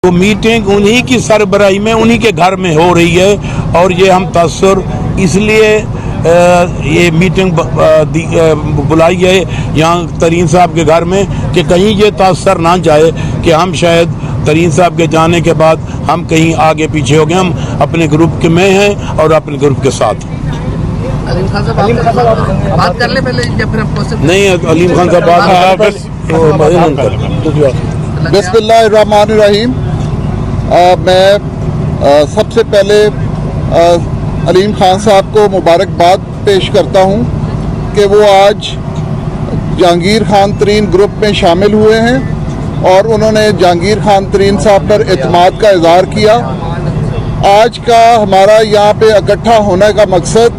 वो मीटिंग उन्हीं की सरबराही में उन्हीं के घर में हो रही है और ये हम तअस्सुर इसलिए ये मीटिंग बुलाई है यहाँ तरीन साहब के घर में कि कहीं ये तासर ना जाए कि हम शायद तरीन साहब के जाने के बाद हम कहीं आगे पीछे हो गए। हम अपने ग्रुप के में हैं और अपने ग्रुप के साथ। अलीम खान साहब बात कर ले पहले या फिर आपको नहीं अलीम खान साहब बात बिस्मिल्लाहिर्रहमानिर्रहीम। मैं सबसे पहले अलीम खान साहब को मुबारकबाद पेश करता हूं कि वो आज जहांगीर खान तरीन ग्रुप में शामिल हुए हैं और उन्होंने जहांगीर खान तरीन साहब पर एतमाद का इज़हार किया। आज का हमारा यहाँ पे इकट्ठा होने का मकसद,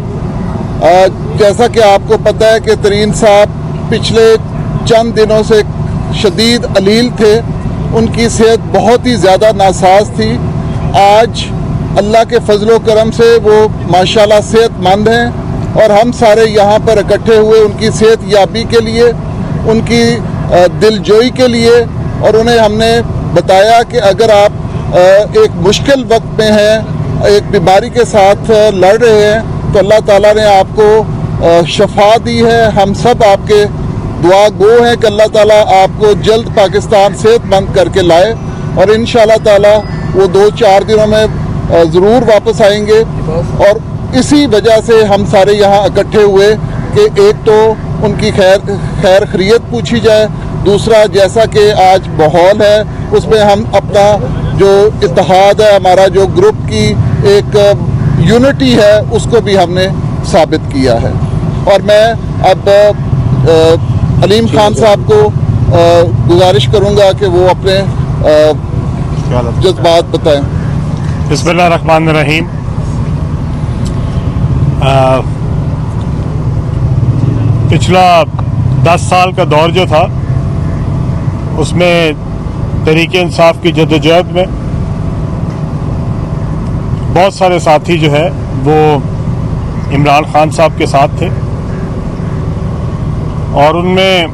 जैसा कि आपको पता है कि तरीन साहब पिछले चंद दिनों से शदीद अलील थे, उनकी सेहत बहुत ही ज़्यादा नासाज थी। आज अल्लाह के फजलो करम से वो माशाल्लाह सेहतमंद हैं और हम सारे यहाँ पर इकट्ठे हुए उनकी सेहत याबी के लिए, उनकी दिलजोई के लिए, और उन्हें हमने बताया कि अगर आप एक मुश्किल वक्त में हैं, एक बीमारी के साथ लड़ रहे हैं, तो अल्लाह ताला ने आपको शफा दी है। हम सब आपके दुआ गो हैं कि अल्लाह ताला आपको जल्द पाकिस्तान सेहतमंद करके लाए और इंशाअल्लाह ताला वो 2-4 दिनों में ज़रूर वापस आएंगे। और इसी वजह से हम सारे यहाँ इकट्ठे हुए कि एक तो उनकी खैर खैरियत पूछी जाए, दूसरा जैसा कि आज माहौल है उसमें हम अपना जो इत्तेहाद है, हमारा जो ग्रुप की एक यूनिटी है, उसको भी हमने साबित किया है। और मैं अब अलीम खान साहब को गुजारिश करूंगा कि वो अपने जज्बात बताएं। बिस्मिल्लाहिर्रहमानिर्रहीम। पिछला 10 साल का दौर जो था उसमें तहरीक इंसाफ की जद्दोजहद में बहुत सारे साथी जो है वो इमरान खान साहब के साथ थे और उनमें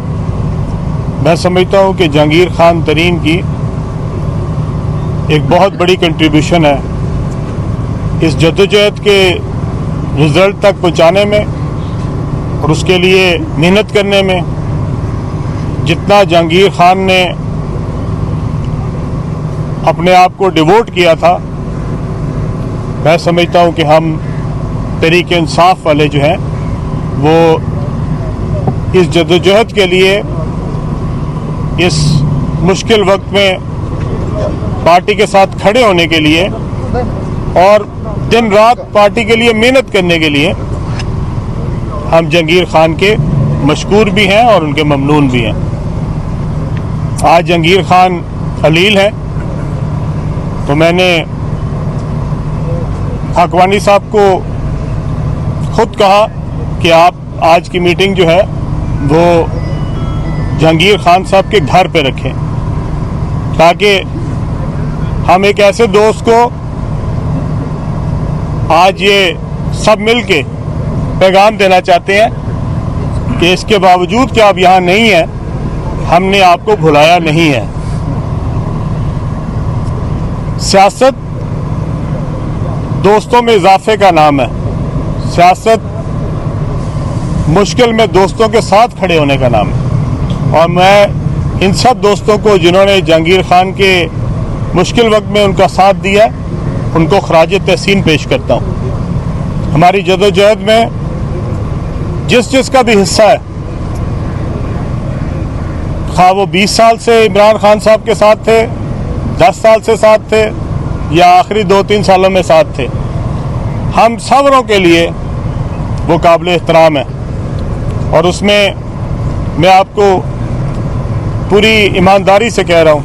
मैं समझता हूँ कि जहांगीर खान तरीन की एक बहुत बड़ी कंट्रीब्यूशन है इस जद्दोजहद के रिज़ल्ट तक पहुँचाने में और उसके लिए मेहनत करने में। जितना जहांगीर खान ने अपने आप को डिवोट किया था, मैं समझता हूँ कि हम तहरीक इंसाफ वाले जो हैं वो इस जद्दोजहद के लिए इस मुश्किल वक्त में पार्टी के साथ खड़े होने के लिए और दिन रात पार्टी के लिए मेहनत करने के लिए हम जहांगीर खान के मशकूर भी हैं और उनके ममनून भी हैं। आज जहांगीर खान अलील हैं तो मैंने हकवानी साहब को खुद कहा कि आप आज की मीटिंग जो है वो जहांगीर खान साहब के घर पे रखें ताकि हम एक ऐसे दोस्त को आज ये सब मिलके पैगाम देना चाहते हैं कि इसके बावजूद कि आप यहाँ नहीं हैं, हमने आपको भुलाया नहीं है। सियासत दोस्तों में इजाफे का नाम है, सियासत मुश्किल में दोस्तों के साथ खड़े होने का नाम है। और मैं इन सब दोस्तों को जिन्होंने जहांगीर खान के मुश्किल वक्त में उनका साथ दिया, उनको खराज तहसीन पेश करता हूँ। हमारी जदोजहद में जिस का भी हिस्सा है, खा वो 20 साल से इमरान खान साहब के साथ थे, 10 साल से साथ थे या आखिरी 2-3 सालों में साथ थे, हम सबरों के लिए वो काबिल एहतराम है। और उसमें मैं आपको पूरी ईमानदारी से कह रहा हूँ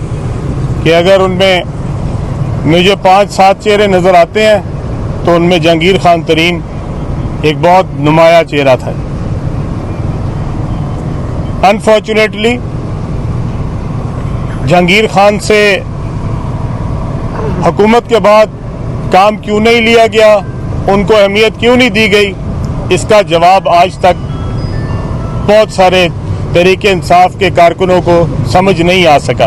कि अगर उनमें मुझे 5-7 चेहरे नज़र आते हैं तो उनमें जहांगीर खान तरीन एक बहुत नुमाया चेहरा था। अनफॉर्चुनेटली जहांगीर खान से हुकूमत के बाद काम क्यों नहीं लिया गया, उनको अहमियत क्यों नहीं दी गई, इसका जवाब आज तक बहुत सारे तहरीक इंसाफ के कारकुनों को समझ नहीं आ सका।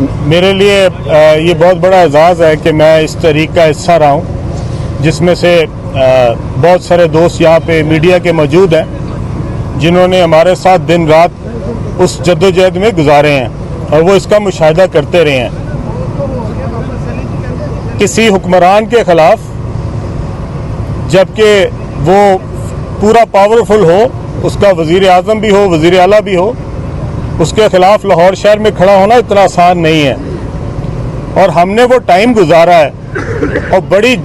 मेरे लिए ये बहुत बड़ा एजाज़ है कि मैं इस तहरीक का हिस्सा रहा हूँ, जिसमें से बहुत सारे दोस्त यहाँ पे मीडिया के मौजूद हैं जिन्होंने हमारे साथ दिन रात उस जद्दोजहद में गुजारे हैं और वो इसका मुशाहिदा करते रहे हैं। किसी हुक्मरान के ख़िलाफ़ जबकि वो पूरा पावरफुल हो, उसका वज़ीर आज़म भी हो, वज़ीर आला भी हो, उसके ख़िलाफ़ लाहौर शहर में खड़ा होना इतना आसान नहीं है। और हमने वो टाइम गुजारा है और बड़ी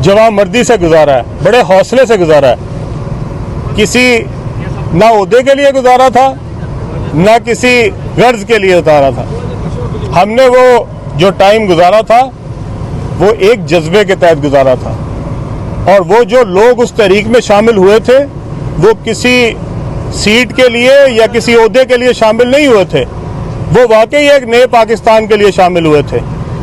जवामर्दी से गुजारा है, बड़े हौसले से गुजारा है। किसी ना ओहदे के लिए गुजारा था, ना किसी गर्ज के लिए उतारा था। हमने वो जो टाइम गुजारा था वो एक जज्बे के तहत गुजारा था। और वो जो लोग उस तहरीक में शामिल हुए थे वो किसी सीट के लिए या किसी ओहदे के लिए शामिल नहीं हुए थे, वो वाकई एक नए पाकिस्तान के लिए शामिल हुए थे।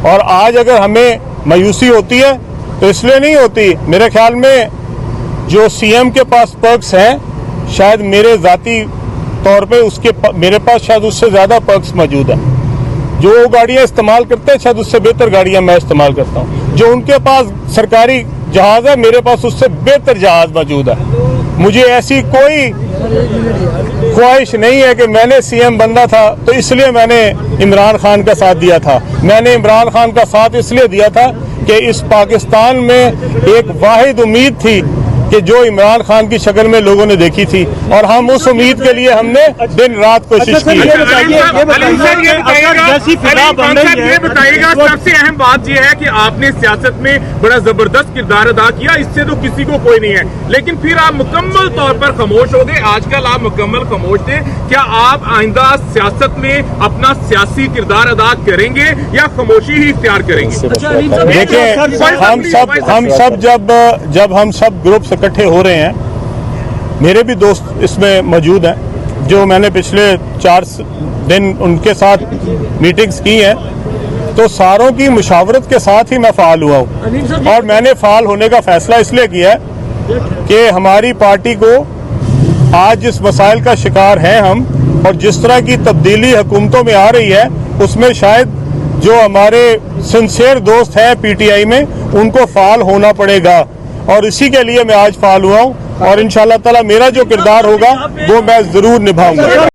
और आज अगर हमें मायूसी होती है तो इसलिए नहीं होती, मेरे ख्याल में जो सीएम के पास पर्क्स हैं, शायद मेरे ज़ाती तौर पे मेरे पास शायद उससे ज़्यादा पर्क्स मौजूद हैं। जो वो गाड़ियाँ इस्तेमाल करते हैं शायद उससे बेहतर गाड़ियाँ मैं इस्तेमाल करता हूँ। जो उनके पास सरकारी जहाज़ है, मेरे पास उससे बेहतर जहाज़ मौजूद है। मुझे ऐसी कोई ख्वाहिश नहीं है कि मैंने सीएम बनना था तो इसलिए मैंने इमरान खान का साथ दिया था। मैंने इमरान खान का साथ इसलिए दिया था कि इस पाकिस्तान में एक वाहिद उम्मीद थी कि जो इमरान खान की शक्ल में लोगों ने देखी थी, और हम उस उम्मीद के लिए हमने दिन रात कोशिश की। ये बताइएगा, सबसे अहम बात यह है कि आपने सियासत में बड़ा जबरदस्त किरदार अदा किया, इससे तो किसी को कोई नहीं है, लेकिन फिर आप मुकम्मल तौर पर खामोश हो गए। आजकल आप मुकम्मल खामोश थे। क्या आप आइंदा सियासत में अपना सियासी किरदार अदा करेंगे या खामोशी ही इख्तियार करेंगे? देखिए, हम सब जब हम सब ग्रुप से इकट्ठे हो रहे हैं, मेरे भी दोस्त इसमें मौजूद हैं जो मैंने पिछले 4 दिन उनके साथ मीटिंग्स की हैं, तो सारों की मुशावरत के साथ ही मैं फ़ाल हुआ हूँ। और मैंने फ़ाल होने का फ़ैसला इसलिए किया है कि हमारी पार्टी को आज जिस मसाइल का शिकार हैं हम, और जिस तरह की तब्दीली हुकूमतों में आ रही है, उसमें शायद जो हमारे सिंसियर दोस्त हैं पीटीआई में, उनको फ़ाल होना पड़ेगा। और इसी के लिए मैं आज फ़ाल हुआ हूँ, और इंशाअल्लाह ताला मेरा जो किरदार होगा वो मैं ज़रूर निभाऊंगा।